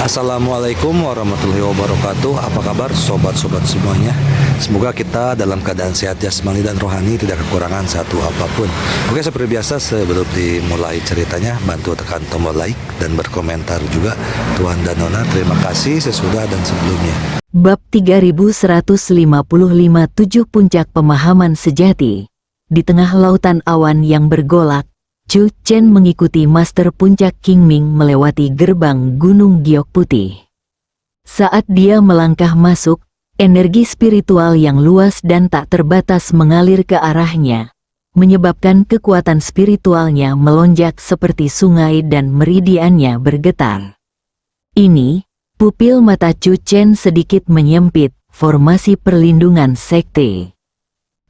Assalamualaikum warahmatullahi wabarakatuh. Apa kabar sobat-sobat semuanya? Semoga kita dalam keadaan sehat jasmani dan rohani, tidak kekurangan satu apapun. Oke, seperti biasa sebelum dimulai ceritanya, bantu tekan tombol like dan berkomentar juga. Tuan dan Nona, terima kasih sesudah dan sebelumnya. Bab 3155 7 Puncak Pemahaman Sejati. Di tengah lautan awan yang bergolak, Chu Chen mengikuti Master Puncak Qingming melewati gerbang Gunung Giok Putih. Saat dia melangkah masuk, energi spiritual yang luas dan tak terbatas mengalir ke arahnya, menyebabkan kekuatan spiritualnya melonjak seperti sungai dan meridiannya bergetar. Ini, pupil mata Chu Chen sedikit menyempit, formasi perlindungan sekte.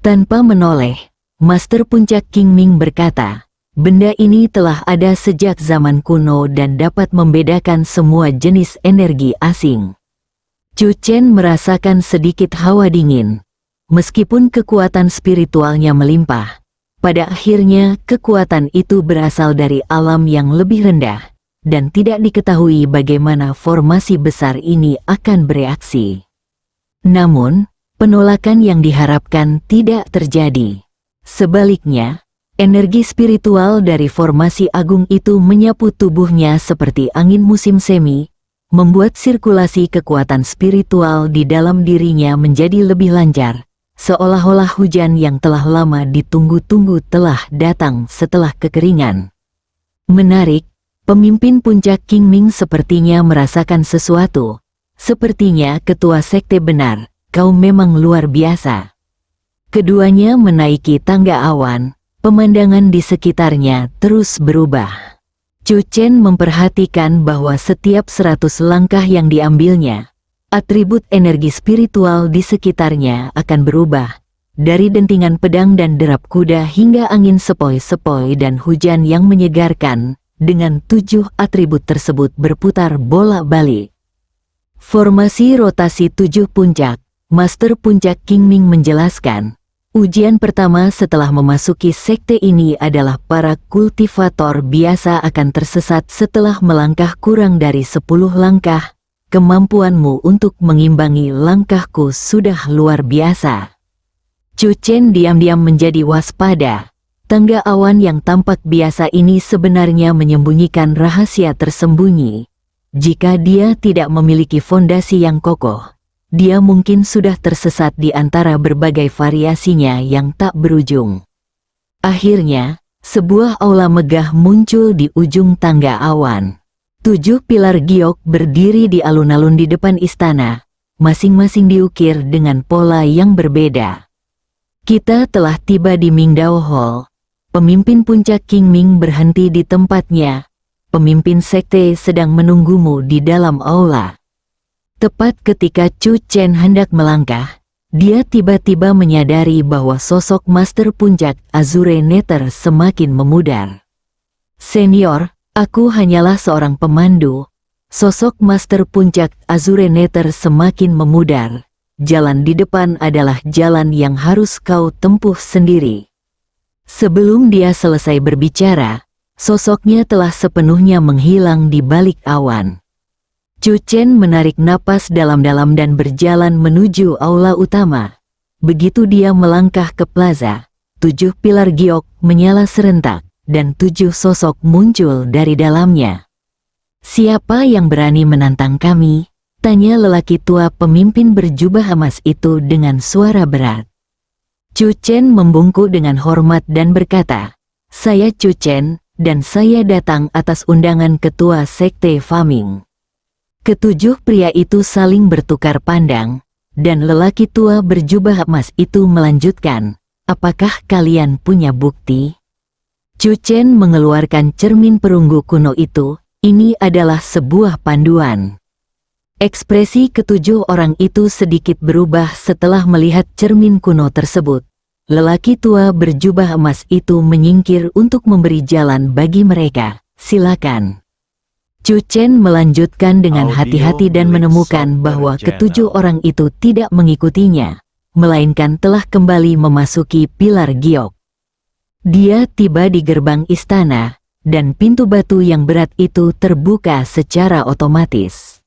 Tanpa menoleh, Master Puncak Qingming berkata, benda ini telah ada sejak zaman kuno dan dapat membedakan semua jenis energi asing. Chu Chen merasakan sedikit hawa dingin. Meskipun kekuatan spiritualnya melimpah, pada akhirnya kekuatan itu berasal dari alam yang lebih rendah, dan tidak diketahui bagaimana formasi besar ini akan bereaksi. Namun, penolakan yang diharapkan tidak terjadi. Sebaliknya, energi spiritual dari formasi agung itu menyapu tubuhnya seperti angin musim semi, membuat sirkulasi kekuatan spiritual di dalam dirinya menjadi lebih lancar, seolah-olah hujan yang telah lama ditunggu-tunggu telah datang setelah kekeringan. Menarik, pemimpin Puncak Qingming sepertinya merasakan sesuatu. Sepertinya ketua sekte benar, kau memang luar biasa. Keduanya menaiki tangga awan. Pemandangan di sekitarnya terus berubah. Chu Chen memperhatikan bahwa setiap 100 langkah yang diambilnya, atribut energi spiritual di sekitarnya akan berubah. Dari dentingan pedang dan derap kuda hingga angin sepoi-sepoi dan hujan yang menyegarkan, dengan 7 atribut tersebut berputar bolak-balik. Formasi rotasi 7 puncak, Master Puncak Qingming menjelaskan. Ujian pertama setelah memasuki sekte ini adalah para kultivator biasa akan tersesat setelah melangkah kurang dari 10 langkah. Kemampuanmu untuk mengimbangi langkahku sudah luar biasa. Chu Chen diam-diam menjadi waspada. Tangga awan yang tampak biasa ini sebenarnya menyembunyikan rahasia tersembunyi. Jika dia tidak memiliki fondasi yang kokoh, dia mungkin sudah tersesat di antara berbagai variasinya yang tak berujung. Akhirnya, sebuah aula megah muncul di ujung tangga awan. 7 pilar giok berdiri di alun-alun di depan istana, masing-masing diukir dengan pola yang berbeda. Kita telah tiba di Mingdao Hall. Pemimpin Puncak Qingming berhenti di tempatnya. Pemimpin sekte sedang menunggumu di dalam aula. Tepat ketika Chu Chen hendak melangkah, dia tiba-tiba menyadari bahwa sosok Master Puncak Azure Nether semakin memudar. Senior, aku hanyalah seorang pemandu. Sosok Master Puncak Azure Nether semakin memudar. Jalan di depan adalah jalan yang harus kau tempuh sendiri. Sebelum dia selesai berbicara, sosoknya telah sepenuhnya menghilang di balik awan. Chu Chen menarik napas dalam-dalam dan berjalan menuju aula utama. Begitu dia melangkah ke plaza, 7 pilar giok menyala serentak, dan 7 sosok muncul dari dalamnya. Siapa yang berani menantang kami? Tanya lelaki tua pemimpin berjubah emas itu dengan suara berat. Chu Chen membungkuk dengan hormat dan berkata, saya Chu Chen, dan saya datang atas undangan ketua sekte Faming. Ketujuh pria itu saling bertukar pandang, dan lelaki tua berjubah emas itu melanjutkan, apakah kalian punya bukti? Chu Chen mengeluarkan cermin perunggu kuno itu, ini adalah sebuah panduan. Ekspresi ketujuh orang itu sedikit berubah setelah melihat cermin kuno tersebut. Lelaki tua berjubah emas itu menyingkir untuk memberi jalan bagi mereka, silakan. Chu Chen melanjutkan dengan hati-hati dan menemukan bahwa ketujuh orang itu tidak mengikutinya, melainkan telah kembali memasuki pilar giok. Dia tiba di gerbang istana, dan pintu batu yang berat itu terbuka secara otomatis.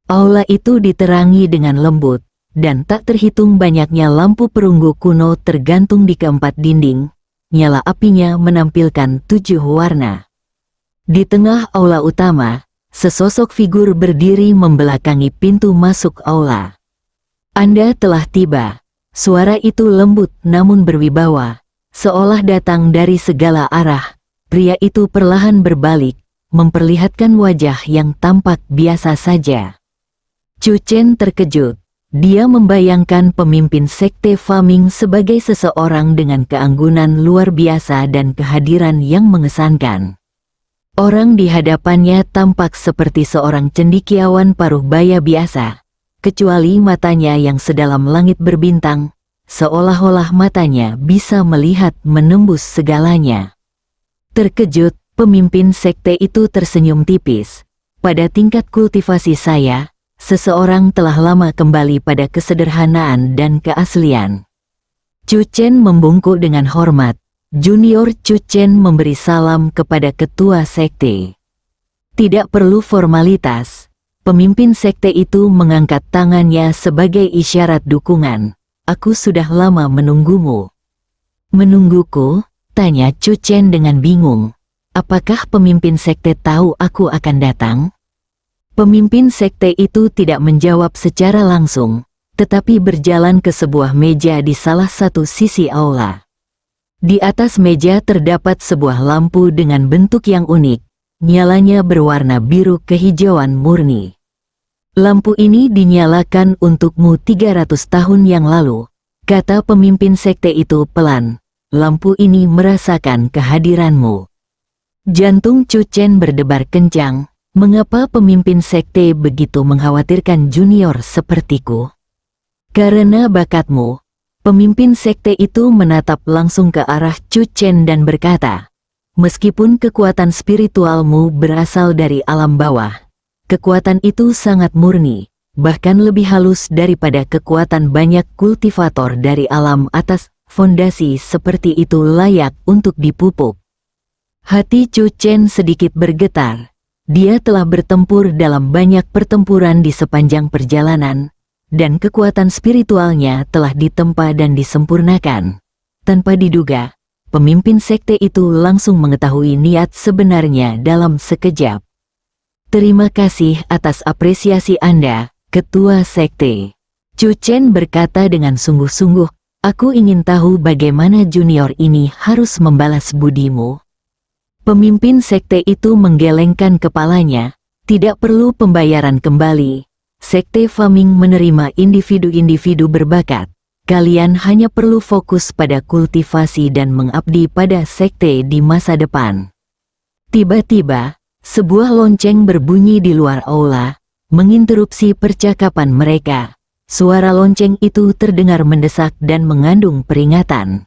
Aula itu diterangi dengan lembut, dan tak terhitung banyaknya lampu perunggu kuno tergantung di keempat dinding. Nyala apinya menampilkan 7 warna. Di tengah aula utama, sesosok figur berdiri membelakangi pintu masuk aula. Anda telah tiba. Suara itu lembut namun berwibawa, seolah datang dari segala arah. Pria itu perlahan berbalik, memperlihatkan wajah yang tampak biasa saja. Chu Chen terkejut. Dia membayangkan pemimpin sekte Faming sebagai seseorang dengan keanggunan luar biasa dan kehadiran yang mengesankan. Orang di hadapannya tampak seperti seorang cendekiawan paruh baya biasa, kecuali matanya yang sedalam langit berbintang, seolah-olah matanya bisa melihat menembus segalanya. Terkejut, pemimpin sekte itu tersenyum tipis. Pada tingkat kultivasi saya, seseorang telah lama kembali pada kesederhanaan dan keaslian. Chu Chen membungkuk dengan hormat. Junior Chu Chen memberi salam kepada ketua sekte. Tidak perlu formalitas. Pemimpin sekte itu mengangkat tangannya sebagai isyarat dukungan. Aku sudah lama menunggumu. Menungguku? Tanya Chu Chen dengan bingung. Apakah pemimpin sekte tahu aku akan datang? Pemimpin sekte itu tidak menjawab secara langsung, tetapi berjalan ke sebuah meja di salah satu sisi aula. Di atas meja terdapat sebuah lampu dengan bentuk yang unik, nyalanya berwarna biru kehijauan murni. Lampu ini dinyalakan untukmu 300 tahun yang lalu, kata pemimpin sekte itu pelan. Lampu ini merasakan kehadiranmu. Jantung Chu Chen berdebar kencang. Mengapa pemimpin sekte begitu mengkhawatirkan junior sepertiku? Karena bakatmu. Pemimpin sekte itu menatap langsung ke arah Chu Chen dan berkata, meskipun kekuatan spiritualmu berasal dari alam bawah, kekuatan itu sangat murni, bahkan lebih halus daripada kekuatan banyak kultivator dari alam atas. Fondasi seperti itu layak untuk dipupuk. Hati Chu Chen sedikit bergetar. Dia telah bertempur dalam banyak pertempuran di sepanjang perjalanan, dan kekuatan spiritualnya telah ditempa dan disempurnakan. Tanpa diduga, pemimpin sekte itu langsung mengetahui niat sebenarnya dalam sekejap. Terima kasih atas apresiasi Anda, Ketua Sekte. Chu Chen berkata dengan sungguh-sungguh, aku ingin tahu bagaimana junior ini harus membalas budimu. Pemimpin sekte itu menggelengkan kepalanya. Tidak perlu pembayaran kembali. Sekte Faming menerima individu-individu berbakat. Kalian hanya perlu fokus pada kultivasi dan mengabdi pada sekte di masa depan. Tiba-tiba, sebuah lonceng berbunyi di luar aula, menginterupsi percakapan mereka. Suara lonceng itu terdengar mendesak dan mengandung peringatan.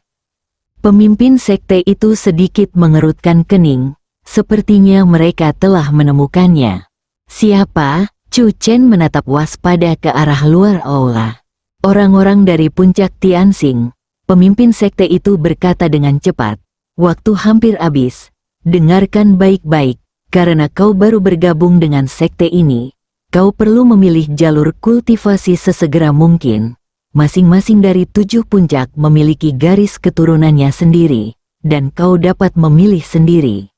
Pemimpin sekte itu sedikit mengerutkan kening, sepertinya mereka telah menemukannya. Siapa? Chu Chen menatap waspada ke arah luar aula. Orang-orang dari puncak Tianxing. Pemimpin sekte itu berkata dengan cepat, waktu hampir habis. Dengarkan baik-baik, karena kau baru bergabung dengan sekte ini, kau perlu memilih jalur kultivasi sesegera mungkin. Masing-masing dari 7 puncak memiliki garis keturunannya sendiri, dan kau dapat memilih sendiri.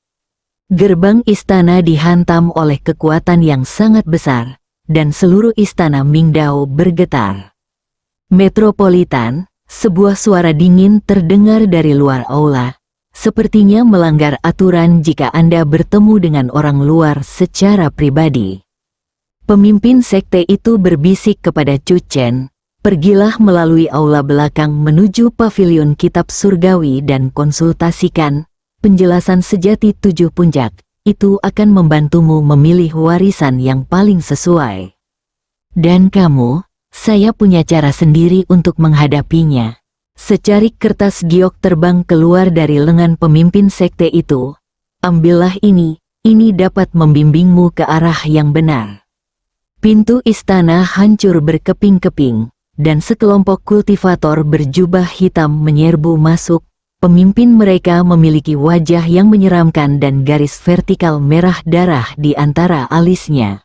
Gerbang istana dihantam oleh kekuatan yang sangat besar, dan seluruh istana Mingdao bergetar. Metropolitan, sebuah suara dingin terdengar dari luar aula, sepertinya melanggar aturan jika Anda bertemu dengan orang luar secara pribadi. Pemimpin sekte itu berbisik kepada Chu Chen, pergilah melalui aula belakang menuju pavilion kitab surgawi dan konsultasikan penjelasan sejati 7 puncak. Itu akan membantumu memilih warisan yang paling sesuai. Dan kamu, saya punya cara sendiri untuk menghadapinya. Secarik kertas giok terbang keluar dari lengan pemimpin sekte itu. Ambillah ini dapat membimbingmu ke arah yang benar. Pintu istana hancur berkeping-keping, dan sekelompok kultivator berjubah hitam menyerbu masuk. Pemimpin mereka memiliki wajah yang menyeramkan dan garis vertikal merah darah di antara alisnya.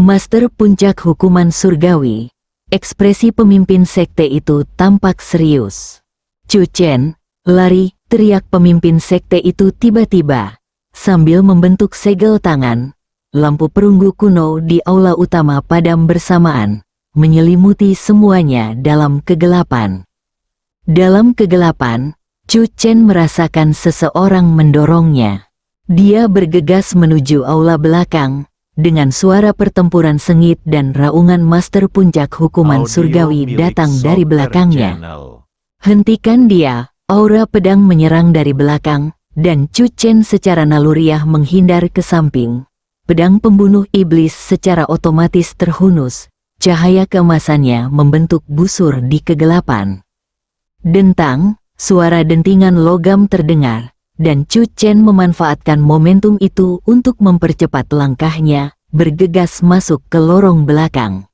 Master Puncak Hukuman Surgawi. Ekspresi pemimpin sekte itu tampak serius. Chu Chen, lari, teriak pemimpin sekte itu tiba-tiba. Sambil membentuk segel tangan, lampu perunggu kuno di aula utama padam bersamaan, menyelimuti semuanya dalam kegelapan. Dalam kegelapan, Chu Chen merasakan seseorang mendorongnya. Dia bergegas menuju aula belakang, dengan suara pertempuran sengit dan raungan Master Puncak Hukuman Surgawi datang dari belakangnya. Hentikan dia, aura pedang menyerang dari belakang, dan Chu Chen secara naluriah menghindar ke samping. Pedang pembunuh iblis secara otomatis terhunus, cahaya keemasannya membentuk busur di kegelapan. Dentang, suara dentingan logam terdengar, dan Chu Chen memanfaatkan momentum itu untuk mempercepat langkahnya, bergegas masuk ke lorong belakang.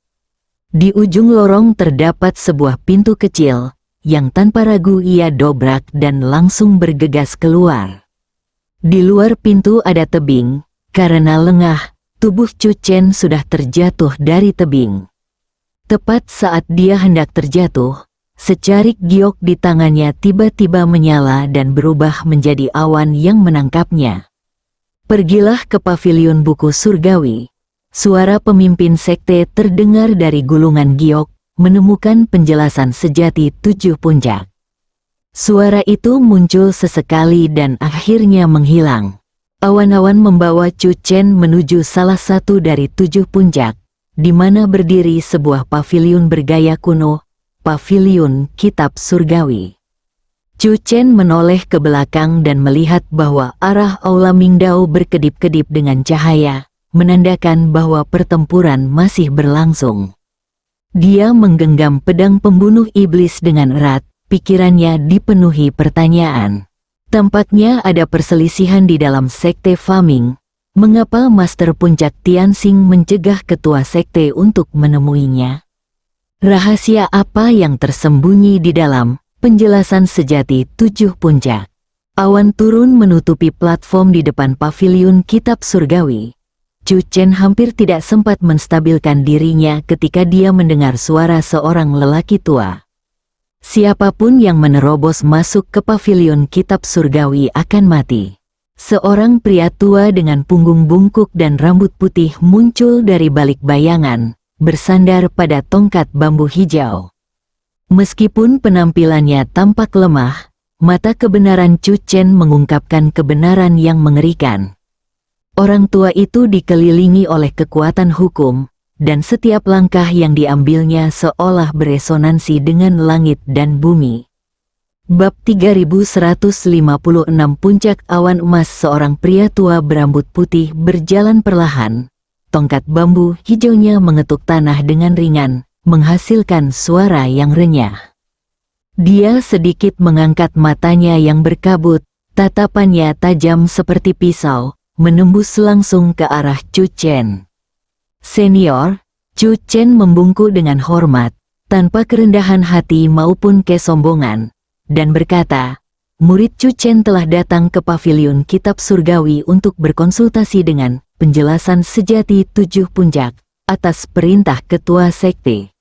Di ujung lorong terdapat sebuah pintu kecil, yang tanpa ragu ia dobrak dan langsung bergegas keluar. Di luar pintu ada tebing, karena lengah, tubuh Chu Chen sudah terjatuh dari tebing. Tepat saat dia hendak terjatuh, secarik giok di tangannya tiba-tiba menyala dan berubah menjadi awan yang menangkapnya. Pergilah ke pavilion buku surgawi. Suara pemimpin sekte terdengar dari gulungan giok, menemukan penjelasan sejati 7 puncak. Suara itu muncul sesekali dan akhirnya menghilang. Awan-awan membawa Chu Chen menuju salah satu dari 7 puncak, di mana berdiri sebuah pavilion bergaya kuno, Pavilion Kitab Surgawi. Chu Chen menoleh ke belakang dan melihat bahwa arah aula Mingdao berkedip-kedip dengan cahaya, menandakan bahwa pertempuran masih berlangsung. Dia menggenggam pedang pembunuh iblis dengan erat, pikirannya dipenuhi pertanyaan. Tampaknya ada perselisihan di dalam sekte Faming. Mengapa Master Puncak Tianxing mencegah ketua sekte untuk menemuinya? Rahasia apa yang tersembunyi di dalam penjelasan sejati 7 puncak? Awan turun menutupi platform di depan pavilion Kitab Surgawi. Chu Chen hampir tidak sempat menstabilkan dirinya ketika dia mendengar suara seorang lelaki tua. Siapapun yang menerobos masuk ke pavilion Kitab Surgawi akan mati. Seorang pria tua dengan punggung bungkuk dan rambut putih muncul dari balik bayangan, bersandar pada tongkat bambu hijau. Meskipun penampilannya tampak lemah, mata kebenaran Chu Chen mengungkapkan kebenaran yang mengerikan. Orang tua itu dikelilingi oleh kekuatan hukum, dan setiap langkah yang diambilnya seolah beresonansi dengan langit dan bumi. Bab 3156 Puncak Awan Emas. Seorang pria tua berambut putih berjalan perlahan. Tongkat bambu hijaunya mengetuk tanah dengan ringan, menghasilkan suara yang renyah. Dia sedikit mengangkat matanya yang berkabut, tatapannya tajam seperti pisau, menembus langsung ke arah Chu Chen. Senior, Chu Chen membungkuk dengan hormat, tanpa kerendahan hati maupun kesombongan, dan berkata, murid Chu Chen telah datang ke pavilion Kitab Surgawi untuk berkonsultasi dengan penjelasan sejati 7 puncak, atas perintah ketua sekte.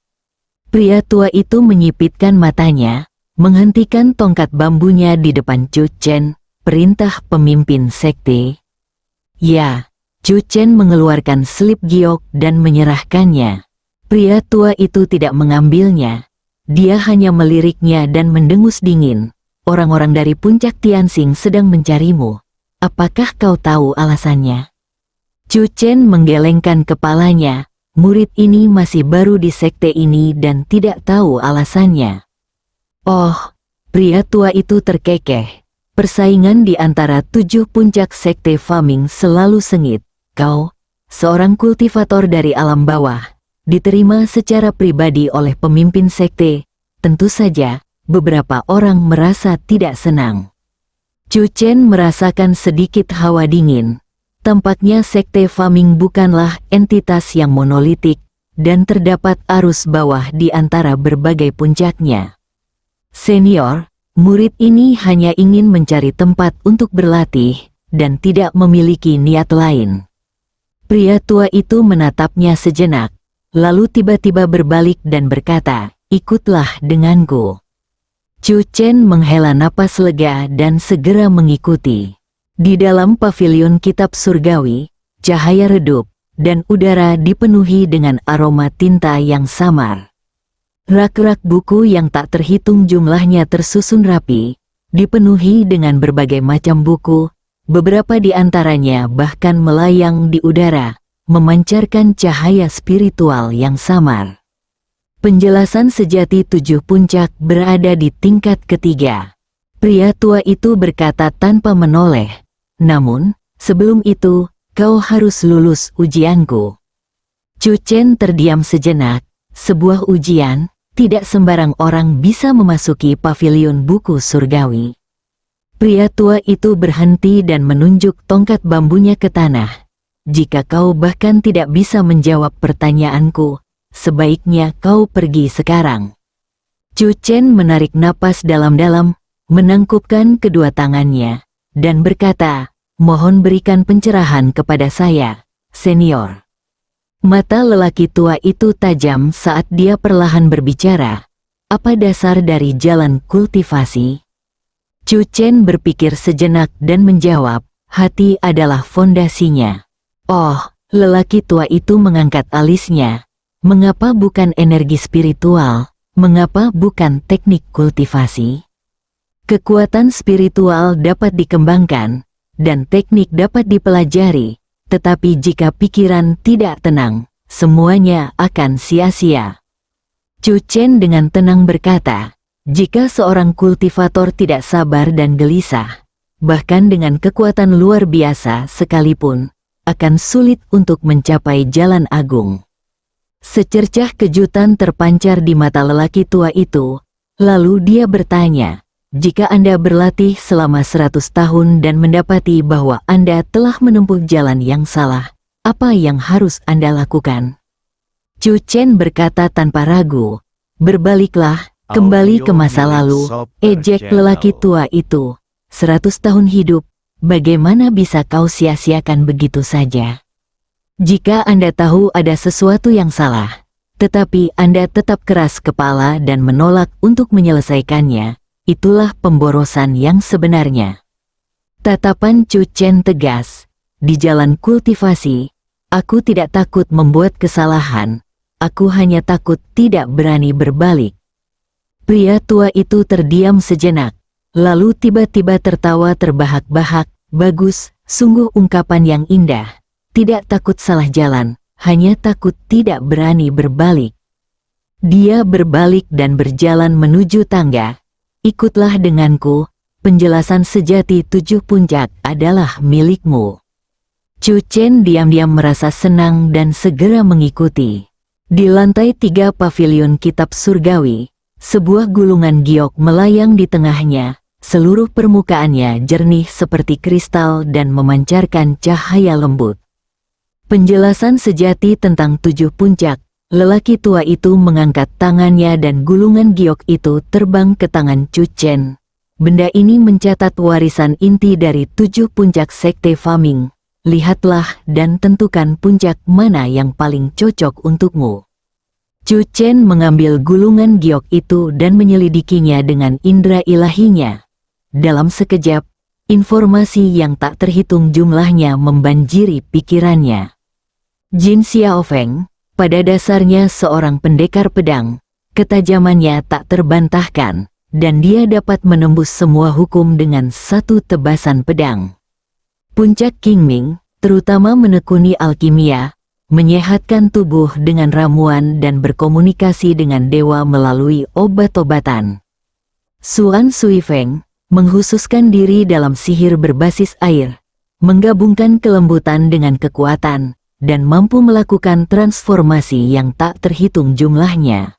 Pria tua itu menyipitkan matanya, menghentikan tongkat bambunya di depan Chu Chen, perintah pemimpin sekte. Ya, Chu Chen mengeluarkan slip giok dan menyerahkannya. Pria tua itu tidak mengambilnya. Dia hanya meliriknya dan mendengus dingin. Orang-orang dari puncak Tianxing sedang mencarimu. Apakah kau tahu alasannya? Chu Chen menggelengkan kepalanya. Murid ini masih baru di sekte ini dan tidak tahu alasannya. Oh, pria tua itu terkekeh. Persaingan di antara 7 puncak sekte Faming selalu sengit. Kau, seorang kultivator dari alam bawah, diterima secara pribadi oleh pemimpin sekte. Tentu saja, beberapa orang merasa tidak senang. Chu Chen merasakan sedikit hawa dingin. Tampaknya sekte Faming bukanlah entitas yang monolitik, dan terdapat arus bawah di antara berbagai puncaknya. Senior, murid ini hanya ingin mencari tempat untuk berlatih, dan tidak memiliki niat lain. Pria tua itu menatapnya sejenak, lalu tiba-tiba berbalik dan berkata, "Ikutlah denganku." Chu Chen menghela napas lega dan segera mengikuti. Di dalam pavilion kitab surgawi, cahaya redup, dan udara dipenuhi dengan aroma tinta yang samar. Rak-rak buku yang tak terhitung jumlahnya tersusun rapi, dipenuhi dengan berbagai macam buku, beberapa di antaranya bahkan melayang di udara, memancarkan cahaya spiritual yang samar. Penjelasan sejati 7 puncak berada di tingkat ketiga. Pria tua itu berkata tanpa menoleh, "Namun, sebelum itu, kau harus lulus ujianku." Chu Chen terdiam sejenak. Sebuah ujian, tidak sembarang orang bisa memasuki pavilion buku surgawi. Pria tua itu berhenti dan menunjuk tongkat bambunya ke tanah. "Jika kau bahkan tidak bisa menjawab pertanyaanku, sebaiknya kau pergi sekarang." Chu Chen menarik napas dalam-dalam, menangkupkan kedua tangannya, dan berkata, "Mohon berikan pencerahan kepada saya, senior." Mata lelaki tua itu tajam saat dia perlahan berbicara. "Apa dasar dari jalan kultivasi?" Chu Chen berpikir sejenak dan menjawab, "Hati adalah fondasinya." "Oh," lelaki tua itu mengangkat alisnya. "Mengapa bukan energi spiritual? Mengapa bukan teknik kultivasi?" Kekuatan spiritual dapat dikembangkan, dan teknik dapat dipelajari, tetapi jika pikiran tidak tenang, semuanya akan sia-sia. Chu Chen dengan tenang berkata, "Jika seorang kultivator tidak sabar dan gelisah, bahkan dengan kekuatan luar biasa sekalipun, akan sulit untuk mencapai jalan agung." Secercah kejutan terpancar di mata lelaki tua itu, lalu dia bertanya, "Jika Anda berlatih selama 100 tahun dan mendapati bahwa Anda telah menempuh jalan yang salah, apa yang harus Anda lakukan?" Chu Chen berkata tanpa ragu, "Berbaliklah, kembali ke masa lalu." Ejek lelaki tua itu, "100 tahun hidup, bagaimana bisa kau sia-siakan begitu saja? Jika Anda tahu ada sesuatu yang salah, tetapi Anda tetap keras kepala dan menolak untuk menyelesaikannya, itulah pemborosan yang sebenarnya." Tatapan Chu Chen tegas, "Di jalan kultivasi, aku tidak takut membuat kesalahan, aku hanya takut tidak berani berbalik." Pria tua itu terdiam sejenak, lalu tiba-tiba tertawa terbahak-bahak. "Bagus, sungguh ungkapan yang indah. Tidak takut salah jalan, hanya takut tidak berani berbalik." Dia berbalik dan berjalan menuju tangga. "Ikutlah denganku, penjelasan sejati 7 puncak adalah milikmu." Chu Chen diam-diam merasa senang dan segera mengikuti. Di lantai 3 pavilion kitab surgawi, sebuah gulungan giok melayang di tengahnya, seluruh permukaannya jernih seperti kristal dan memancarkan cahaya lembut. Penjelasan sejati tentang 7 puncak. Lelaki tua itu mengangkat tangannya dan gulungan giok itu terbang ke tangan Chu Chen. "Benda ini mencatat warisan inti dari 7 puncak sekte Faming. Lihatlah dan tentukan puncak mana yang paling cocok untukmu." Chu Chen mengambil gulungan giok itu dan menyelidikinya dengan indera ilahinya. Dalam sekejap, informasi yang tak terhitung jumlahnya membanjiri pikirannya. Jin Xiaofeng, pada dasarnya seorang pendekar pedang, ketajamannya tak terbantahkan, dan dia dapat menembus semua hukum dengan satu tebasan pedang. Puncak Qingming, terutama menekuni alkimia, menyehatkan tubuh dengan ramuan dan berkomunikasi dengan dewa melalui obat-obatan. Suan Suifeng, menghususkan diri dalam sihir berbasis air, menggabungkan kelembutan dengan kekuatan, dan mampu melakukan transformasi yang tak terhitung jumlahnya.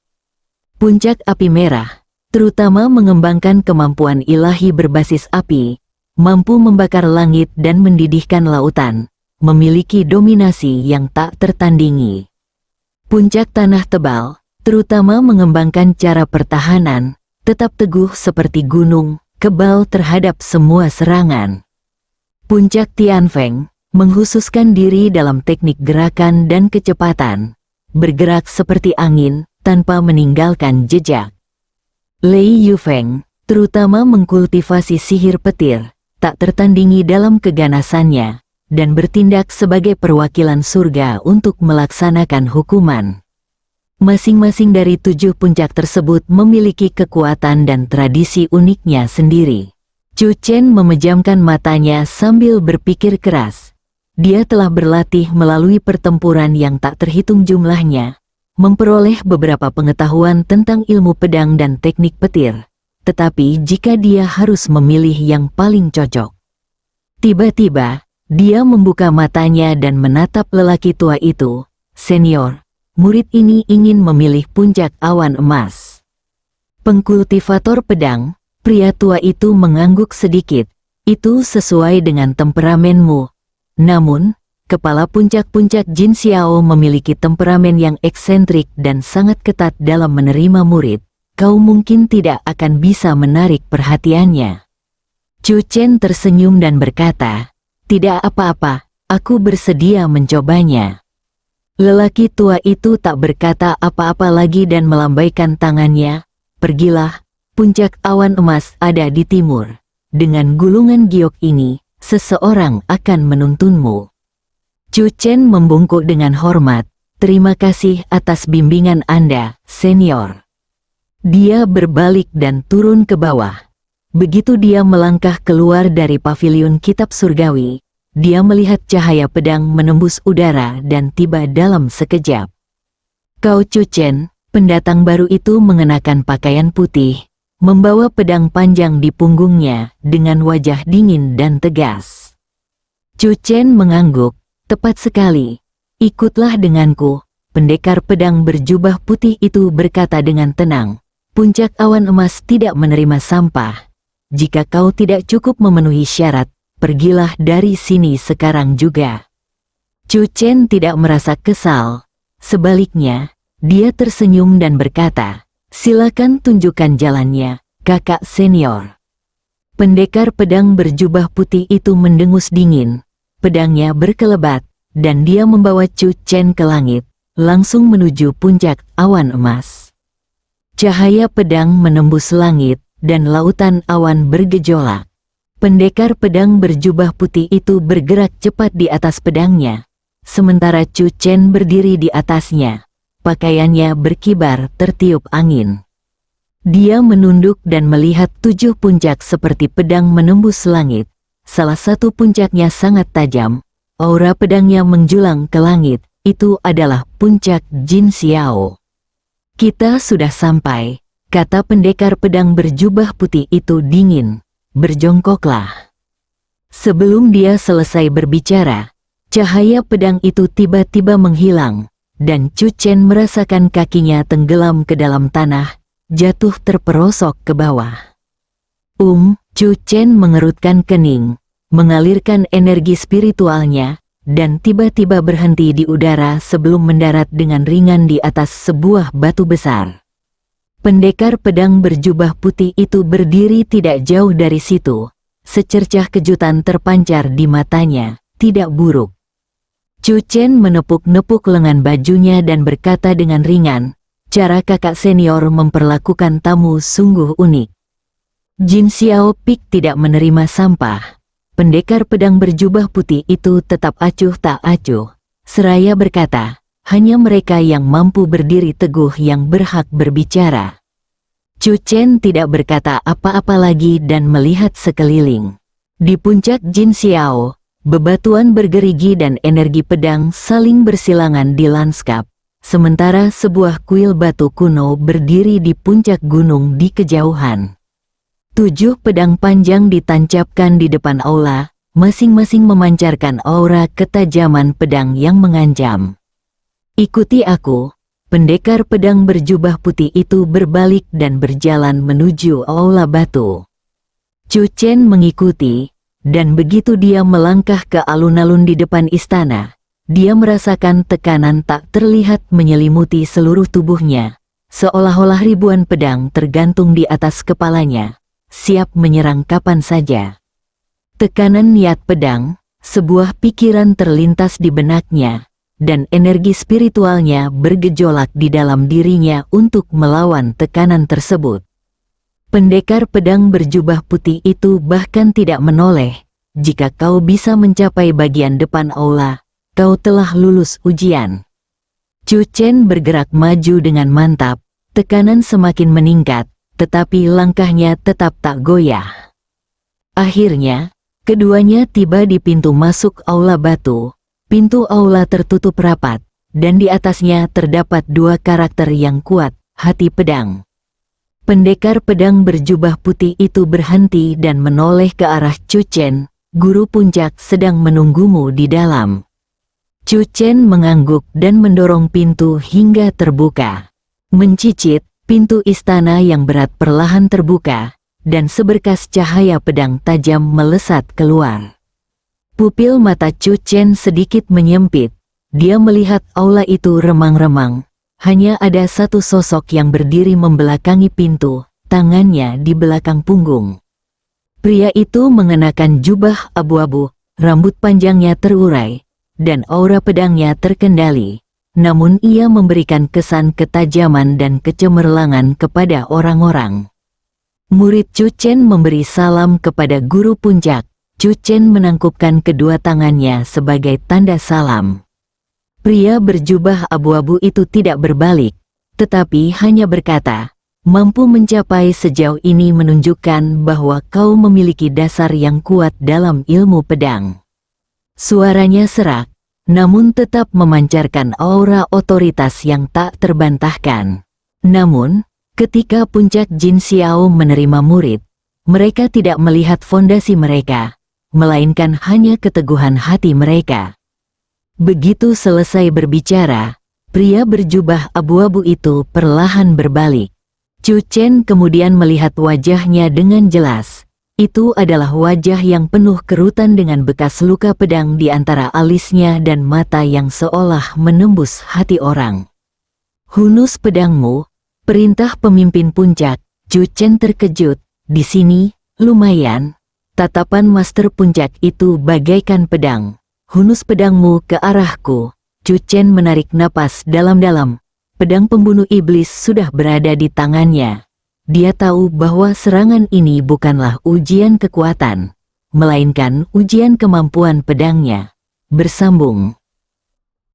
Puncak Api Merah, terutama mengembangkan kemampuan ilahi berbasis api, mampu membakar langit dan mendidihkan lautan, memiliki dominasi yang tak tertandingi. Puncak Tanah Tebal, terutama mengembangkan cara pertahanan, tetap teguh seperti gunung, kebal terhadap semua serangan. Puncak Tianfeng, menghususkan diri dalam teknik gerakan dan kecepatan, bergerak seperti angin tanpa meninggalkan jejak. Lei Yufeng, terutama mengkultivasi sihir petir, tak tertandingi dalam keganasannya, dan bertindak sebagai perwakilan surga untuk melaksanakan hukuman. Masing-masing dari 7 puncak tersebut memiliki kekuatan dan tradisi uniknya sendiri. Chu Chen memejamkan matanya sambil berpikir keras. Dia telah berlatih melalui pertempuran yang tak terhitung jumlahnya, memperoleh beberapa pengetahuan tentang ilmu pedang dan teknik petir. Tetapi jika dia harus memilih yang paling cocok. Tiba-tiba, dia membuka matanya dan menatap lelaki tua itu. Senior, murid ini ingin memilih puncak awan emas. Pengkultivator pedang, pria tua itu mengangguk sedikit. Itu sesuai dengan temperamenmu. Namun, kepala puncak-puncak Jin Xiao memiliki temperamen yang eksentrik dan sangat ketat dalam menerima murid. Kau mungkin tidak akan bisa menarik perhatiannya. Chu Chen tersenyum dan berkata, tidak apa-apa, aku bersedia mencobanya. Lelaki tua itu tak berkata apa-apa lagi dan melambaikan tangannya. Pergilah, puncak awan emas ada di timur. Dengan gulungan giok ini, seseorang akan menuntunmu. Chu Chen membungkuk dengan hormat. Terima kasih atas bimbingan Anda, senior. Dia berbalik dan turun ke bawah. Begitu dia melangkah keluar dari paviliun kitab surgawi, dia melihat cahaya pedang menembus udara dan tiba dalam sekejap. Kau Chu Chen, pendatang baru itu mengenakan pakaian putih, membawa pedang panjang di punggungnya dengan wajah dingin dan tegas. Chu Chen mengangguk, tepat sekali. Ikutlah denganku, pendekar pedang berjubah putih itu berkata dengan tenang. Puncak awan emas tidak menerima sampah. Jika kau tidak cukup memenuhi syarat, pergilah dari sini sekarang juga. Chu Chen tidak merasa kesal. Sebaliknya, dia tersenyum dan berkata, silakan tunjukkan jalannya, kakak senior. Pendekar pedang berjubah putih itu mendengus dingin. Pedangnya berkelebat, dan dia membawa Chu Chen ke langit, langsung menuju puncak awan emas. Cahaya pedang menembus langit, dan lautan awan bergejolak. Pendekar pedang berjubah putih itu bergerak cepat di atas pedangnya, sementara Chu Chen berdiri di atasnya. Pakaiannya berkibar tertiup angin. Dia menunduk dan melihat 7 puncak seperti pedang menembus langit. Salah satu puncaknya sangat tajam, aura pedangnya menjulang ke langit, itu adalah puncak Jin Xiao. Kita sudah sampai, kata pendekar pedang berjubah putih itu dingin. Berjongkoklah. Sebelum dia selesai berbicara, cahaya pedang itu tiba-tiba menghilang, dan Chu Chen merasakan kakinya tenggelam ke dalam tanah, jatuh terperosok ke bawah. Chu Chen mengerutkan kening, mengalirkan energi spiritualnya, dan tiba-tiba berhenti di udara sebelum mendarat dengan ringan di atas sebuah batu besar. Pendekar pedang berjubah putih itu berdiri tidak jauh dari situ. Secercah kejutan terpancar di matanya, tidak buruk. Chu Chen menepuk-nepuk lengan bajunya dan berkata dengan ringan, cara kakak senior memperlakukan tamu sungguh unik. Jin Xiao Pik tidak menerima sampah. Pendekar pedang berjubah putih itu tetap acuh tak acuh. Seraya berkata, hanya mereka yang mampu berdiri teguh yang berhak berbicara. Chu Chen tidak berkata apa-apa lagi dan melihat sekeliling. Di puncak Jin Xiao, bebatuan bergerigi dan energi pedang saling bersilangan di lanskap. Sementara sebuah kuil batu kuno berdiri di puncak gunung di kejauhan. 7 pedang panjang ditancapkan di depan aula, masing-masing memancarkan aura ketajaman pedang yang mengancam. Ikuti aku, pendekar pedang berjubah putih itu berbalik dan berjalan menuju aula batu. Chu Chen mengikuti, dan begitu dia melangkah ke alun-alun di depan istana, dia merasakan tekanan tak terlihat menyelimuti seluruh tubuhnya, seolah-olah ribuan pedang tergantung di atas kepalanya. Siap menyerang kapan saja. Tekanan niat pedang, sebuah pikiran terlintas di benaknya, dan energi spiritualnya bergejolak di dalam dirinya untuk melawan tekanan tersebut. Pendekar pedang berjubah putih itu bahkan tidak menoleh. Jika kau bisa mencapai bagian depan aula, kau telah lulus ujian. Chu Chen bergerak maju dengan mantap, tekanan semakin meningkat, tetapi langkahnya tetap tak goyah. Akhirnya, keduanya tiba di pintu masuk aula batu. Pintu aula tertutup rapat, dan di atasnya terdapat dua karakter yang kuat, hati pedang. Pendekar pedang berjubah putih itu berhenti dan menoleh ke arah Chu Chen. Guru puncak sedang menunggumu di dalam. Chu Chen mengangguk dan mendorong pintu hingga terbuka. Mencicit, pintu istana yang berat perlahan terbuka, dan seberkas cahaya pedang tajam melesat keluar. Pupil mata Chu Chen sedikit menyempit. Dia melihat aula itu remang-remang. Hanya ada satu sosok yang berdiri membelakangi pintu, tangannya di belakang punggung. Pria itu mengenakan jubah abu-abu, rambut panjangnya terurai, dan aura pedangnya terkendali. Namun ia memberikan kesan ketajaman dan kecemerlangan kepada orang-orang. Murid Chu Chen memberi salam kepada guru puncak. Chu Chen menangkupkan kedua tangannya sebagai tanda salam. Pria berjubah abu-abu itu tidak berbalik, tetapi hanya berkata, "Mampu mencapai sejauh ini menunjukkan bahwa kau memiliki dasar yang kuat dalam ilmu pedang." Suaranya serak, namun tetap memancarkan aura otoritas yang tak terbantahkan. Namun, ketika puncak Jin Xiao menerima murid, mereka tidak melihat fondasi mereka, melainkan hanya keteguhan hati mereka. Begitu selesai berbicara, pria berjubah abu-abu itu perlahan berbalik. Chu Chen kemudian melihat wajahnya dengan jelas. Itu adalah wajah yang penuh kerutan dengan bekas luka pedang di antara alisnya dan mata yang seolah menembus hati orang. "Hunus pedangmu," perintah pemimpin puncak. Chu Chen terkejut. "Di sini, lumayan." Tatapan master puncak itu bagaikan pedang. "Hunus pedangmu ke arahku." Chu Chen menarik napas dalam-dalam. Pedang pembunuh iblis sudah berada di tangannya. Dia tahu bahwa serangan ini bukanlah ujian kekuatan, melainkan ujian kemampuan pedangnya. Bersambung.